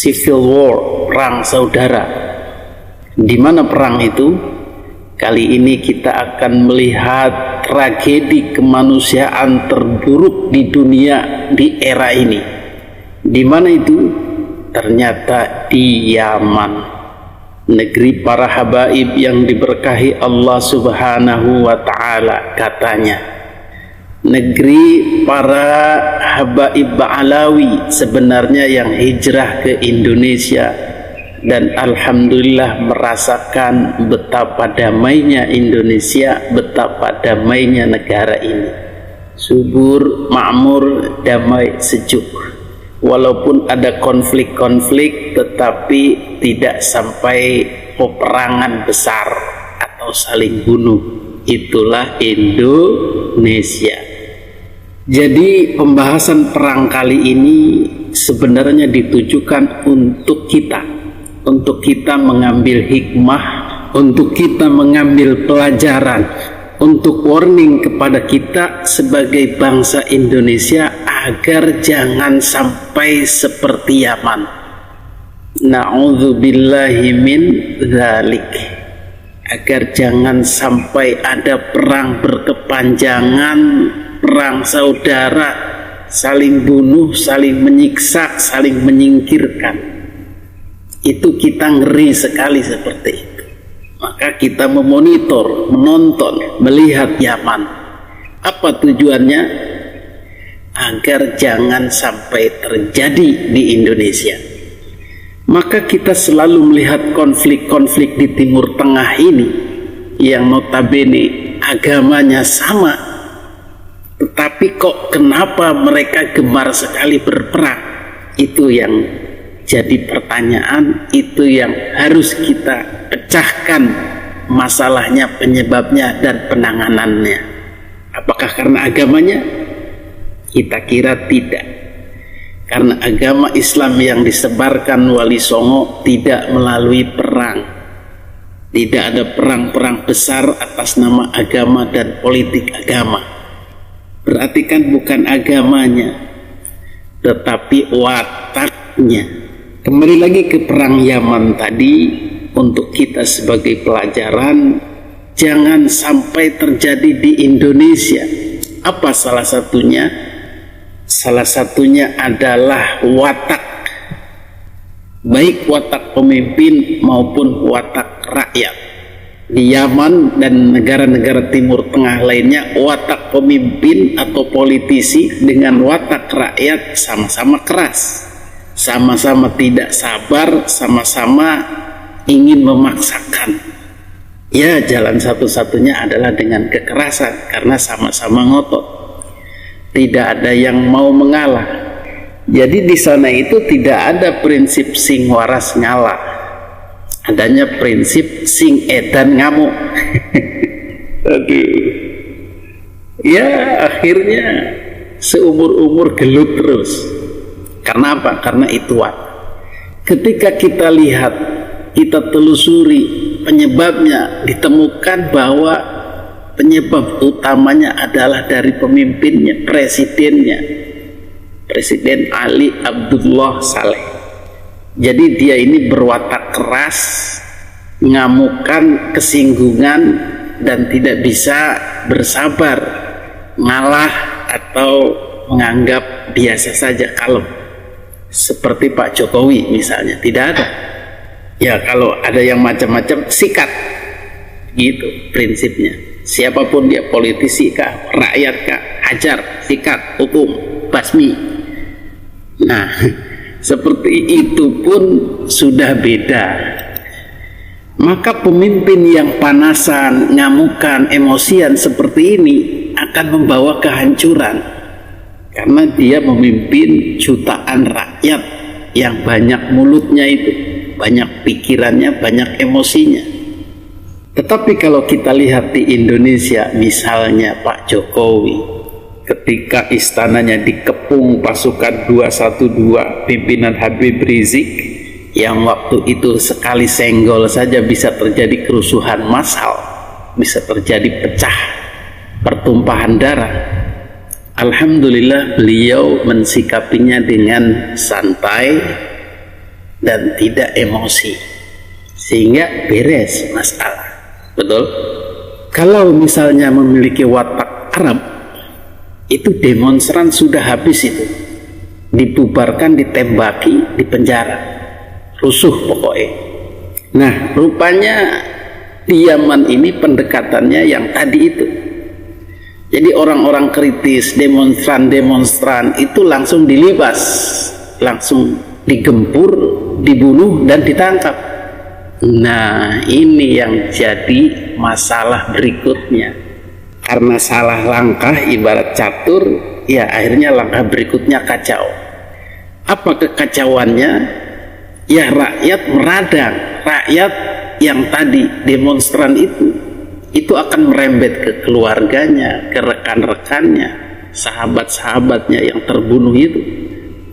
civil war, perang saudara. Di mana perang itu? Kali ini kita akan melihat tragedi kemanusiaan terburuk di dunia di era ini. Di mana itu? Ternyata di Yaman, negeri para habaib yang diberkahi Allah Subhanahu wa Ta'ala. Katanya negeri para habaib Ba'alawi sebenarnya yang hijrah ke Indonesia, dan alhamdulillah merasakan betapa damainya Indonesia, betapa damainya negara ini. Subur, makmur, damai, sejuk. Walaupun ada konflik-konflik, tetapi tidak sampai peperangan besar atau saling bunuh. Itulah Indonesia. Jadi pembahasan perang kali ini sebenarnya ditujukan untuk kita mengambil hikmah, untuk kita mengambil pelajaran, untuk warning kepada kita sebagai bangsa Indonesia agar jangan sampai seperti Yaman. Na'udzubillahi min dzalik. Agar jangan sampai ada perang berkepanjangan, perang saudara, saling bunuh, saling menyiksa, saling menyingkirkan. Itu kita ngeri sekali seperti itu. Maka kita memonitor, menonton, melihat Yaman. Apa tujuannya? Agar jangan sampai terjadi di Indonesia. Maka kita selalu melihat konflik-konflik di Timur Tengah ini yang notabene agamanya sama, tetapi kok kenapa mereka gemar sekali berperang? Itu yang jadi pertanyaan, itu yang harus kita pecahkan masalahnya, penyebabnya dan penanganannya. Apakah karena agamanya? Kita kira tidak. Karena agama Islam yang disebarkan Wali Songo tidak melalui perang. Tidak ada perang-perang besar atas nama agama dan politik agama. Berarti kan bukan agamanya, tetapi wataknya. Kembali lagi ke perang Yaman tadi, untuk kita sebagai pelajaran, jangan sampai terjadi di Indonesia. Apa salah satunya? Salah satunya adalah watak, baik watak pemimpin maupun watak rakyat. Di Yaman dan negara-negara Timur Tengah lainnya, watak pemimpin atau politisi dengan watak rakyat sama-sama keras, sama-sama tidak sabar, sama-sama ingin memaksakan. Ya, jalan satu-satunya adalah dengan kekerasan, karena sama-sama ngotot. Tidak ada yang mau mengalah. Jadi di sana itu tidak ada prinsip sing waras ngalah. Adanya prinsip sing edan ngamuk. Aduh. Ya, akhirnya seumur-umur gelut terus. Karena apa? Karena itu ketika kita lihat, kita telusuri penyebabnya, ditemukan bahwa penyebab utamanya adalah dari pemimpinnya, presidennya, Presiden Ali Abdullah Saleh. Jadi dia ini berwatak keras, ngamukan, kesinggungan, dan tidak bisa bersabar, ngalah atau menganggap biasa saja, kalem. Seperti Pak Jokowi misalnya, tidak ada. Ya kalau ada yang macam-macam, sikat. Gitu prinsipnya. Siapapun dia, politisi kah, rakyat kah, hajar, sikat, hukum, basmi. Nah, seperti itu pun sudah beda. Maka pemimpin yang panasan, ngamukan, emosian seperti ini akan membawa kehancuran. Karena dia memimpin jutaan rakyat yang banyak mulutnya itu, banyak pikirannya, banyak emosinya. Tetapi kalau kita lihat di Indonesia, misalnya Pak Jokowi, ketika istananya dikepung pasukan 212 pimpinan Habib Rizik, yang waktu itu sekali senggol saja bisa terjadi kerusuhan massal, bisa terjadi pecah, pertumpahan darah. Alhamdulillah beliau mensikapinya dengan santai, dan tidak emosi, sehingga beres masalah. Betul? Kalau misalnya memiliki watak Arab, itu demonstran sudah habis itu, dibubarkan, ditembaki, dipenjara, rusuh pokoknya. Nah, rupanya di Yaman ini pendekatannya yang tadi itu. Jadi orang-orang kritis, demonstran itu langsung dilibas, langsung digempur, dibunuh dan ditangkap. Nah, ini yang jadi masalah berikutnya. Karena salah langkah ibarat catur, ya akhirnya langkah berikutnya kacau. Apa kekacauannya? Ya rakyat meradang. Rakyat yang tadi demonstran itu akan merembet ke keluarganya, ke rekan-rekannya, sahabat-sahabatnya yang terbunuh itu,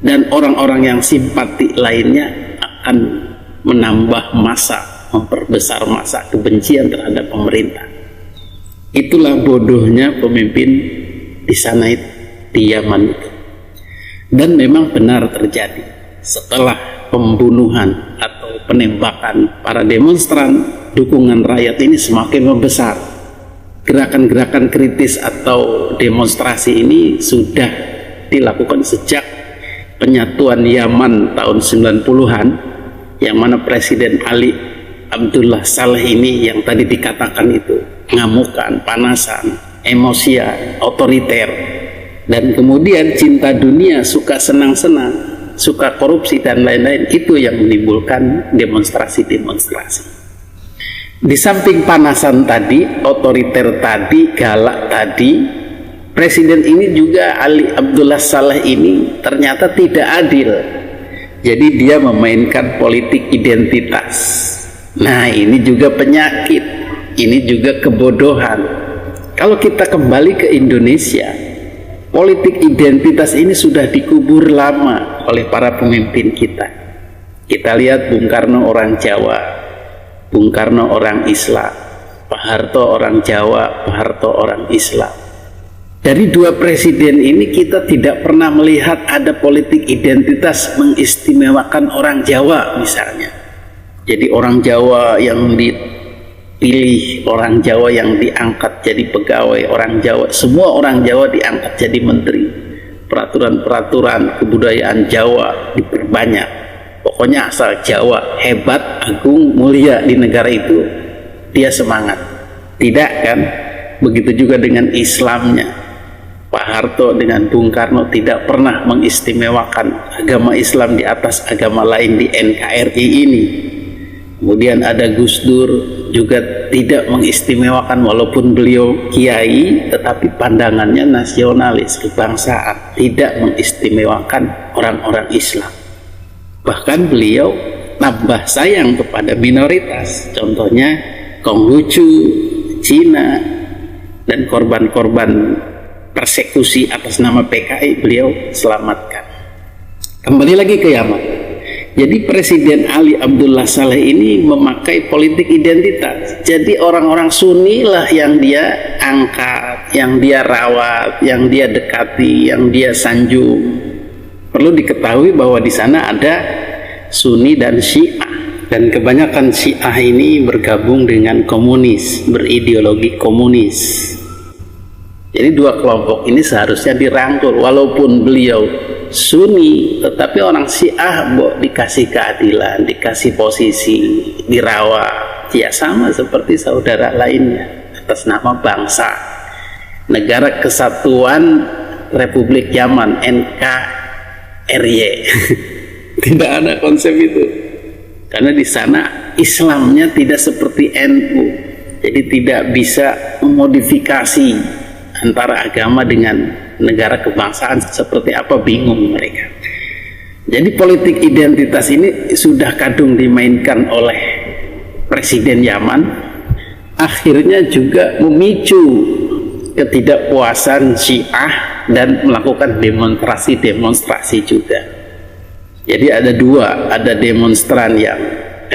dan orang-orang yang simpati lainnya akan menambah massa, memperbesar massa kebencian terhadap pemerintah. Itulah bodohnya pemimpin di sana itu, di Yaman itu. Dan memang benar terjadi setelah pembunuhan atau penembakan para demonstran, dukungan rakyat ini semakin membesar. Gerakan-gerakan kritis atau demonstrasi ini sudah dilakukan sejak penyatuan Yaman tahun 90-an, yang mana Presiden Ali Abdullah Saleh ini yang tadi dikatakan itu ngamukan, panasan, emosian, otoriter, dan kemudian cinta dunia, suka senang-senang, suka korupsi dan lain-lain, itu yang menimbulkan demonstrasi-demonstrasi. Di samping panasan tadi, otoriter tadi, galak tadi, Presiden ini juga, Ali Abdullah Saleh ini ternyata tidak adil. Jadi dia memainkan politik identitas. Nah, ini juga penyakit, ini juga kebodohan. Kalau kita kembali ke Indonesia, politik identitas ini sudah dikubur lama oleh para pemimpin kita. Kita lihat Bung Karno orang Jawa, Bung Karno orang Islam, Pak Harto orang Jawa, Pak Harto orang Islam. Dari dua presiden ini kita tidak pernah melihat ada politik identitas mengistimewakan orang Jawa misalnya. Jadi orang Jawa yang dipilih, orang Jawa yang diangkat jadi pegawai, orang Jawa, semua orang Jawa diangkat jadi menteri. Peraturan-peraturan kebudayaan Jawa diperbanyak. Pokoknya asal Jawa hebat, agung, mulia di negara itu, dia semangat. Tidak kan? Begitu juga dengan Islamnya. Pak Harto dengan Bung Karno tidak pernah mengistimewakan agama Islam di atas agama lain di NKRI ini. Kemudian ada Gus Dur juga tidak mengistimewakan, walaupun beliau kiai tetapi pandangannya nasionalis, kebangsaan, tidak mengistimewakan orang-orang Islam. Bahkan beliau tambah sayang kepada minoritas, contohnya Konghucu, Cina, dan korban-korban persekusi atas nama PKI beliau selamatkan. Kembali lagi ke Yaman. Jadi Presiden Ali Abdullah Saleh ini memakai politik identitas. Jadi orang-orang Sunni lah yang dia angkat, yang dia rawat, yang dia dekati, yang dia sanjung. Perlu diketahui bahwa di sana ada Sunni dan Syiah, dan kebanyakan Syiah ini bergabung dengan komunis, berideologi komunis. Jadi dua kelompok ini seharusnya dirangkul. Walaupun beliau Sunni, tetapi orang Syiah dikasih keadilan, dikasih posisi, dirawat, ya sama seperti saudara lainnya atas nama bangsa. Negara Kesatuan Republik Yaman, NKRY. Tidak ada konsep itu, karena di sana Islamnya tidak seperti NU, jadi tidak bisa memodifikasi antara agama dengan negara kebangsaan seperti apa, bingung mereka. Jadi politik identitas ini sudah kadung dimainkan oleh Presiden Yaman, akhirnya juga memicu ketidakpuasan Syiah dan melakukan demonstrasi-demonstrasi juga. Jadi ada dua, ada demonstran yang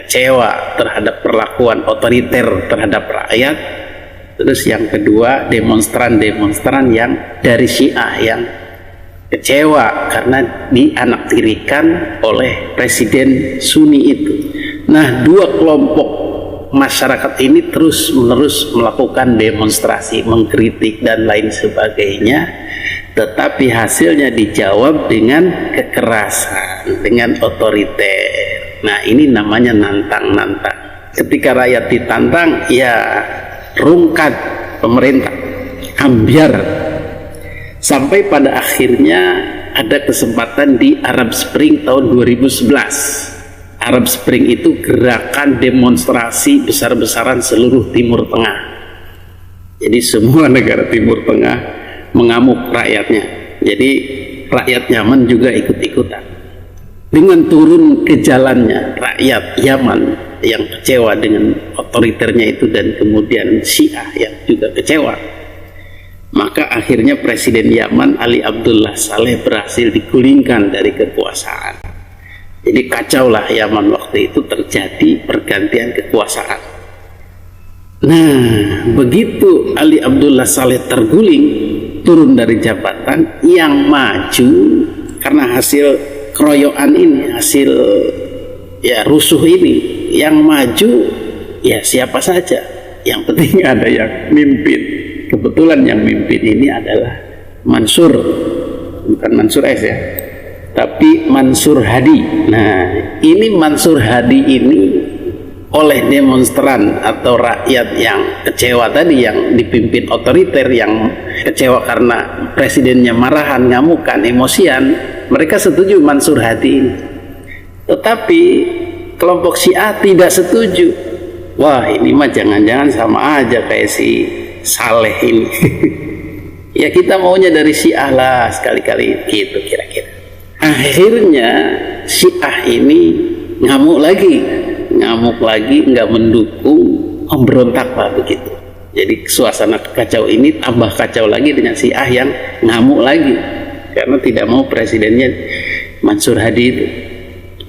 kecewa terhadap perlakuan otoriter terhadap rakyat, terus yang kedua demonstran-demonstran yang dari Syiah yang kecewa karena dianaktirikan oleh Presiden Sunni itu. Nah, dua kelompok masyarakat ini terus menerus melakukan demonstrasi, mengkritik dan lain sebagainya, tetapi hasilnya dijawab dengan kekerasan, dengan otoriter. Nah, ini namanya nantang-nantang. Ketika rakyat ditantang, ya rungkat pemerintah, ambiar. Sampai pada akhirnya ada kesempatan di Arab Spring tahun 2011. Arab Spring itu gerakan demonstrasi besar-besaran seluruh Timur Tengah. Jadi semua negara Timur Tengah mengamuk rakyatnya. Jadi rakyat Yaman juga ikut-ikutan. Dengan turun ke jalannya rakyat Yaman yang kecewa dengan otoriternya itu, dan kemudian Syiah yang juga kecewa, maka akhirnya Presiden Yaman Ali Abdullah Saleh berhasil digulingkan dari kekuasaan. Jadi kacaulah Yaman waktu itu, terjadi pergantian kekuasaan. Nah, begitu Ali Abdullah Saleh terguling, turun dari jabatan, yang maju karena hasil keroyokan ini, hasil ya rusuh ini, yang maju ya siapa saja, yang penting ada yang mimpin. Kebetulan yang mimpin ini adalah Mansur, bukan Mansur S ya, tapi Mansur Hadi. Nah, ini Mansur Hadi ini oleh demonstran atau rakyat yang kecewa tadi, yang dipimpin otoriter, yang kecewa karena presidennya marahan, ngamukan, emosian, mereka setuju Mansur Hadi ini. Tetapi kelompok Syiah tidak setuju. Wah, ini mah jangan-jangan sama aja kayak si Saleh ini. Ya kita maunya dari Syiah lah sekali-kali, gitu kira-kira. Akhirnya Syiah ini ngamuk lagi, nggak mendukung, memberontak lah begitu. Jadi suasana kacau ini tambah kacau lagi dengan Syiah yang ngamuk lagi karena tidak mau presidennya Mansur Hadi itu.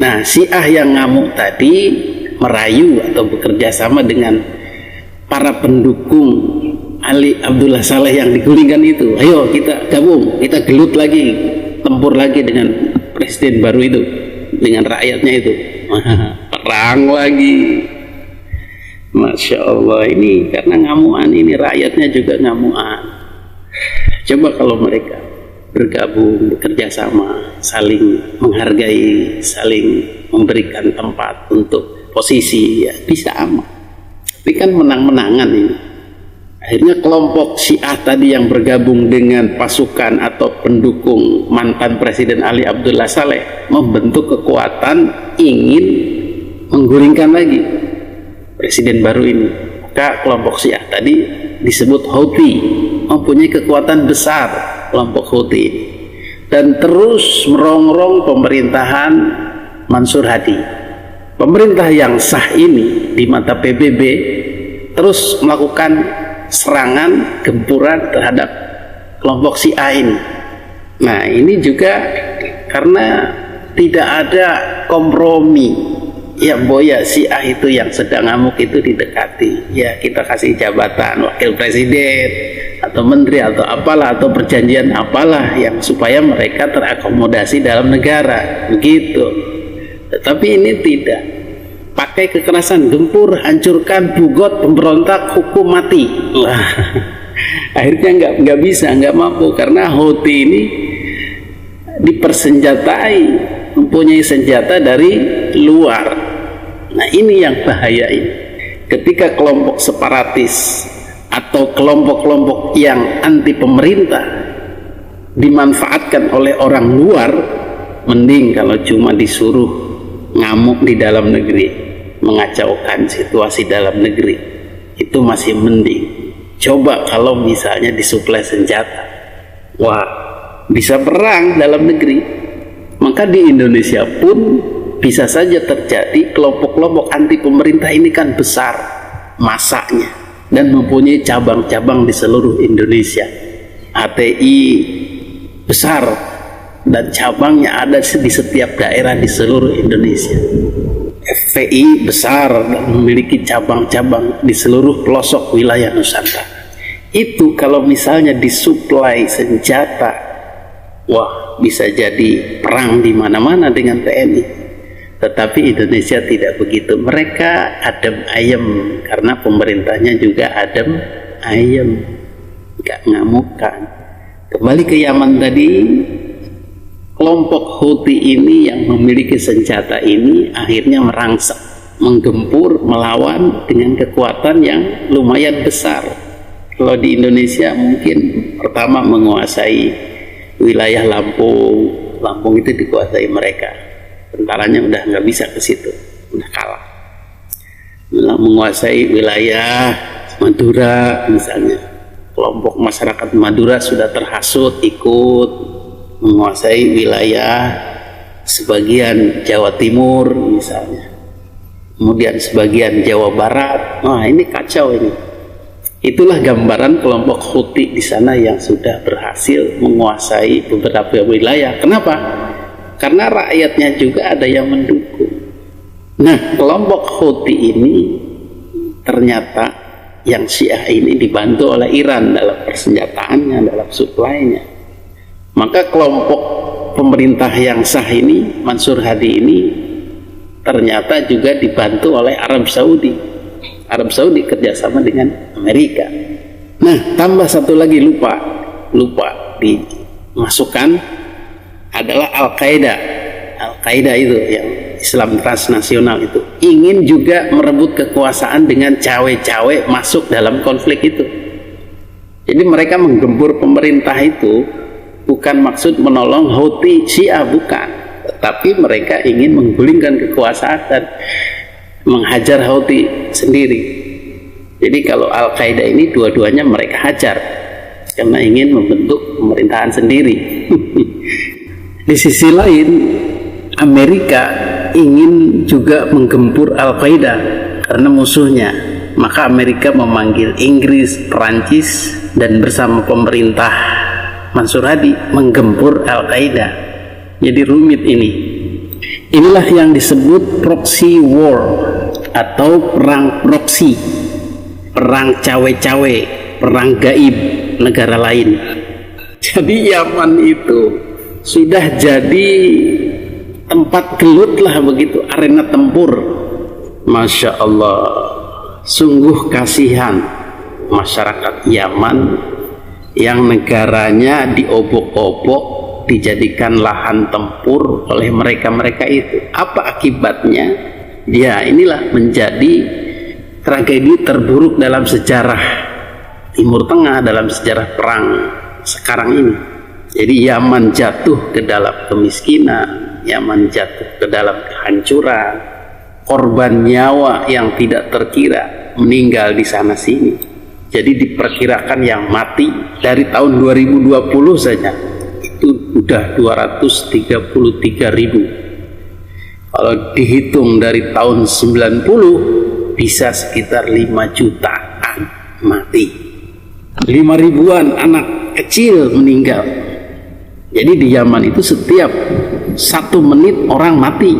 Nah, Syiah yang ngamuk tadi merayu atau bekerja sama dengan para pendukung Ali Abdullah Saleh yang digulingkan itu. Ayo kita gabung, kita gelut lagi, tempur lagi dengan presiden baru itu, dengan rakyatnya itu. Perang lagi. Masya Allah, ini karena ngamuan ini, rakyatnya juga ngamuan. Coba kalau mereka bergabung, bekerja sama, saling menghargai, saling memberikan tempat untuk posisi, ya bisa aman. Tapi kan menang-menangan ini. Akhirnya kelompok Syiah tadi yang bergabung dengan pasukan atau pendukung mantan Presiden Ali Abdullah Saleh membentuk kekuatan ingin menggulingkan lagi presiden baru ini. Maka kelompok Syiah tadi disebut Houthi, mempunyai kekuatan besar kelompok Houthi ini, dan terus merongrong pemerintahan Mansur Hadi. Pemerintah yang sah ini di mata PBB terus melakukan serangan, gempuran terhadap kelompok Syiah ini. Nah, ini juga karena tidak ada kompromi. Ya boya Syiah itu yang sedang ngamuk itu didekati, ya kita kasih jabatan wakil presiden atau menteri atau apalah, atau perjanjian apalah yang supaya mereka terakomodasi dalam negara begitu. Tetapi ini tidak, pakai kekerasan, gempur, hancurkan, bugot, pemberontak, hukum mati. Lah, akhirnya nggak bisa, nggak mampu, karena Houthi ini dipersenjatai, mempunyai senjata dari luar. Nah, ini yang bahaya ini. Ketika kelompok separatis atau kelompok-kelompok yang anti pemerintah dimanfaatkan oleh orang luar, mending kalau cuma disuruh ngamuk di dalam negeri, mengacaukan situasi dalam negeri, itu masih mending. Coba kalau misalnya disuplai senjata, wah, bisa perang dalam negeri. Maka di Indonesia pun bisa saja terjadi. Kelompok-kelompok anti pemerintah ini kan besar masanya dan mempunyai cabang-cabang di seluruh Indonesia. HTI besar dan cabangnya ada di setiap daerah di seluruh Indonesia. FPI besar dan memiliki cabang-cabang di seluruh pelosok wilayah Nusantara. Itu kalau misalnya disuplai senjata wah bisa jadi perang di mana-mana dengan TNI. Tetapi Indonesia tidak begitu. Mereka adem ayem karena pemerintahnya juga adem ayem, nggak ngamukan. Kembali ke Yaman tadi, kelompok Houthi ini yang memiliki senjata ini akhirnya merangsek, menggempur, melawan dengan kekuatan yang lumayan besar. Kalau di Indonesia mungkin pertama menguasai wilayah Lampung. Lampung itu dikuasai mereka, tentaranya udah nggak bisa ke situ, udah kalah. Menguasai wilayah Madura misalnya, kelompok masyarakat Madura sudah terhasut ikut menguasai wilayah sebagian Jawa Timur misalnya, kemudian sebagian Jawa Barat. Wah, ini kacau ini. Itulah gambaran kelompok Houthi di sana yang sudah berhasil menguasai beberapa wilayah. Kenapa? Karena rakyatnya juga ada yang mendukung. Nah, kelompok Houthi ini ternyata yang Syiah ini dibantu oleh Iran dalam persenjataannya, dalam suplainya. Maka kelompok pemerintah yang sah ini, Mansur Hadi ini, ternyata juga dibantu oleh Arab Saudi. Arab Saudi kerjasama dengan Amerika. Nah, tambah satu lagi lupa dimasukkan adalah Al-Qaeda. Al-Qaeda itu yang Islam transnasional itu ingin juga merebut kekuasaan dengan cawe-cawe masuk dalam konflik itu. Jadi mereka menggempur pemerintah itu bukan maksud menolong Houthi Syiah, bukan, tetapi mereka ingin menggulingkan kekuasaan dan menghajar Houthi sendiri. Jadi kalau Al-Qaeda ini dua-duanya mereka hajar karena ingin membentuk pemerintahan sendiri. Di sisi lain, Amerika ingin juga menggempur Al-Qaeda karena musuhnya. Maka Amerika memanggil Inggris, Perancis, dan bersama pemerintah Mansur Hadi menggempur Al-Qaeda. Jadi rumit ini. Inilah yang disebut proxy war atau perang proxy, perang cawe-cawe, perang gaib negara lain. Jadi Yaman itu sudah jadi tempat gelut lah begitu, arena tempur. Masya Allah, sungguh kasihan masyarakat Yaman yang negaranya diobok-obok, dijadikan lahan tempur oleh mereka-mereka itu. Apa akibatnya? Ya, inilah menjadi tragedi terburuk dalam sejarah Timur Tengah, dalam sejarah perang sekarang ini. Jadi Yaman jatuh ke dalam kemiskinan, Yaman jatuh ke dalam kehancuran, korban nyawa yang tidak terkira meninggal di sana sini. Jadi diperkirakan yang mati dari tahun 2020 saja itu udah 233.000. Kalau dihitung dari tahun 90 bisa sekitar 5 jutaan mati, 5.000-an anak kecil meninggal. Jadi di Yaman itu setiap 1 menit orang mati,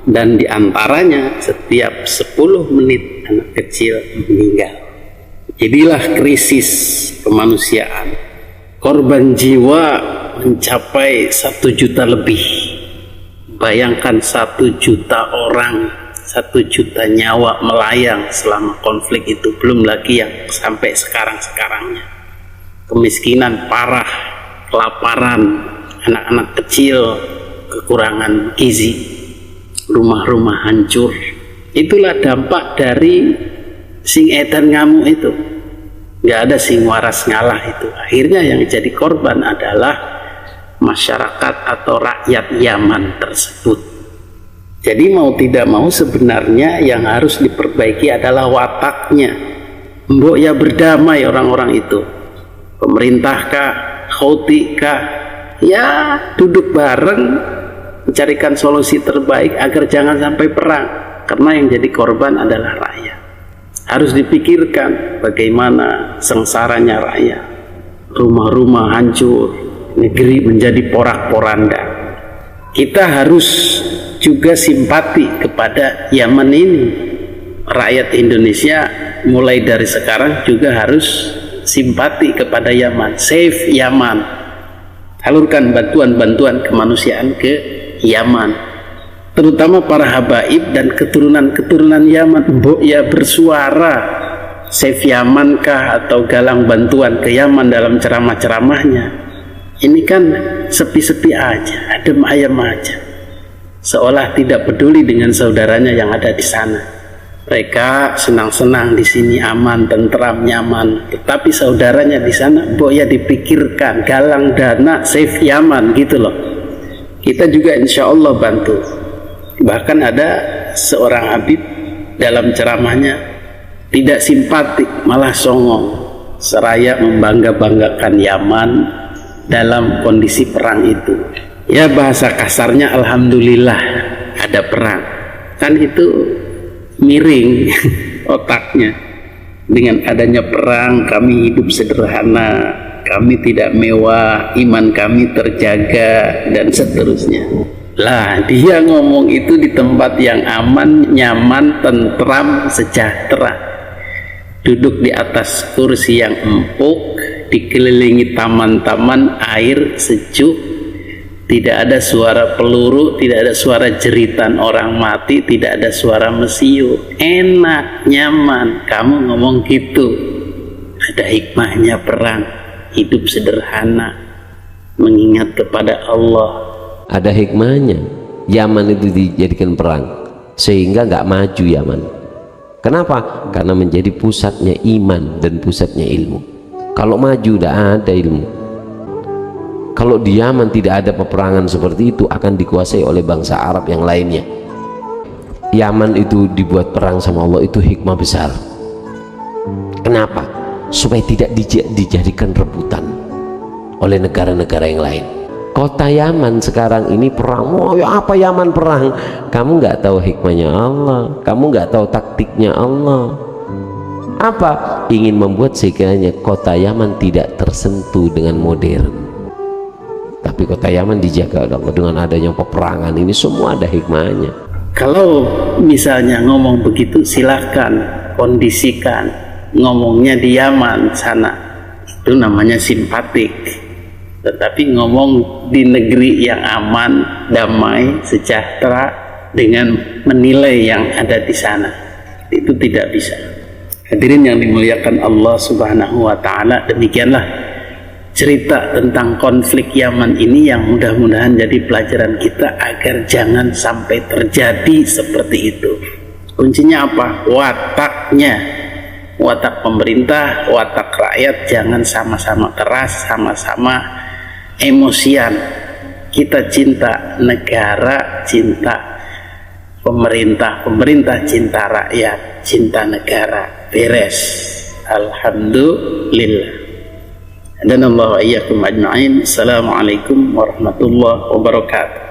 dan diantaranya setiap 10 menit anak kecil meninggal. Jadilah krisis kemanusiaan, korban jiwa mencapai 1 juta lebih. Bayangkan 1 juta orang, 1 juta nyawa melayang selama konflik itu, belum lagi yang sampai sekarang-sekarangnya. Kemiskinan parah, kelaparan, anak-anak kecil kekurangan gizi, rumah-rumah hancur. Itulah dampak dari sing edan ngamuk itu. Nggak ada sing waras ngalah itu. Akhirnya yang jadi korban adalah masyarakat atau rakyat Yaman tersebut. Jadi mau tidak mau sebenarnya yang harus diperbaiki adalah wataknya. Mbok ya berdamai orang-orang itu. Pemerintah kah, Houthi kah, ya duduk bareng mencarikan solusi terbaik agar jangan sampai perang, karena yang jadi korban adalah rakyat. Harus dipikirkan bagaimana sengsaranya rakyat, rumah-rumah hancur, negeri menjadi porak-poranda. Kita harus juga simpati kepada Yaman ini. Rakyat Indonesia mulai dari sekarang juga harus simpati kepada Yaman, save Yaman. Halurkan bantuan-bantuan kemanusiaan ke Yaman, terutama para habaib dan keturunan-keturunan Yaman. Mbok ya bersuara Saif Yaman kah atau galang bantuan ke Yaman dalam ceramah-ceramahnya. Ini kan sepi-sepi aja, adem ayem aja, seolah tidak peduli dengan saudaranya yang ada di sana. Mereka senang-senang di sini, aman, tentram, nyaman. Tetapi saudaranya di sana, mbok ya dipikirkan, galang dana, Saif Yaman gitu loh. Kita juga insya Allah bantu. Bahkan ada seorang habib dalam ceramahnya tidak simpatik, malah songong, seraya membangga-banggakan Yaman dalam kondisi perang itu. Ya bahasa kasarnya, alhamdulillah ada perang. Kan itu miring otaknya. Dengan adanya perang kami hidup sederhana, kami tidak mewah, iman kami terjaga, dan seterusnya. Lah dia ngomong itu di tempat yang aman, nyaman, tentram, sejahtera, duduk di atas kursi yang empuk, dikelilingi taman-taman, air sejuk, tidak ada suara peluru, tidak ada suara jeritan orang mati, tidak ada suara mesiu, enak, nyaman. Kamu ngomong gitu, ada hikmahnya perang, hidup sederhana, mengingat kepada Allah. Ada hikmahnya. Yaman itu dijadikan perang sehingga nggak maju Yaman. Kenapa? Karena menjadi pusatnya iman dan pusatnya ilmu. Kalau maju tidak ada ilmu. Kalau di Yaman tidak ada peperangan seperti itu, akan dikuasai oleh bangsa Arab yang lainnya. Yaman itu dibuat perang sama Allah, itu hikmah besar. Kenapa? Supaya tidak dijadikan rebutan oleh negara-negara yang lain. Kota Yaman sekarang ini perang. Oh ya, apa Yaman perang? Kamu nggak tahu hikmahnya Allah, kamu nggak tahu taktiknya Allah. Apa? Ingin membuat sekiranya kota Yaman tidak tersentuh dengan modern. Tapi kota Yaman dijaga oleh Allah. Dengan adanya peperangan ini semua ada hikmahnya. Kalau misalnya ngomong begitu, silahkan kondisikan ngomongnya di Yaman sana, itu namanya simpatik. Tetapi ngomong di negeri yang aman, damai, sejahtera, dengan menilai yang ada di sana, itu tidak bisa. Hadirin yang dimuliakan Allah Subhanahu wa Ta'ala, demikianlah cerita tentang konflik Yaman ini yang mudah-mudahan jadi pelajaran kita agar jangan sampai terjadi seperti itu. Kuncinya apa? Wataknya, watak pemerintah, watak rakyat, jangan sama-sama keras, sama-sama emosian. Kita cinta negara, cinta pemerintah, pemerintah cinta rakyat, cinta negara, beres. Alhamdulillah. Dan Allah wa iyyakum ajma'in. Assalamualaikum warahmatullahi wabarakatuh.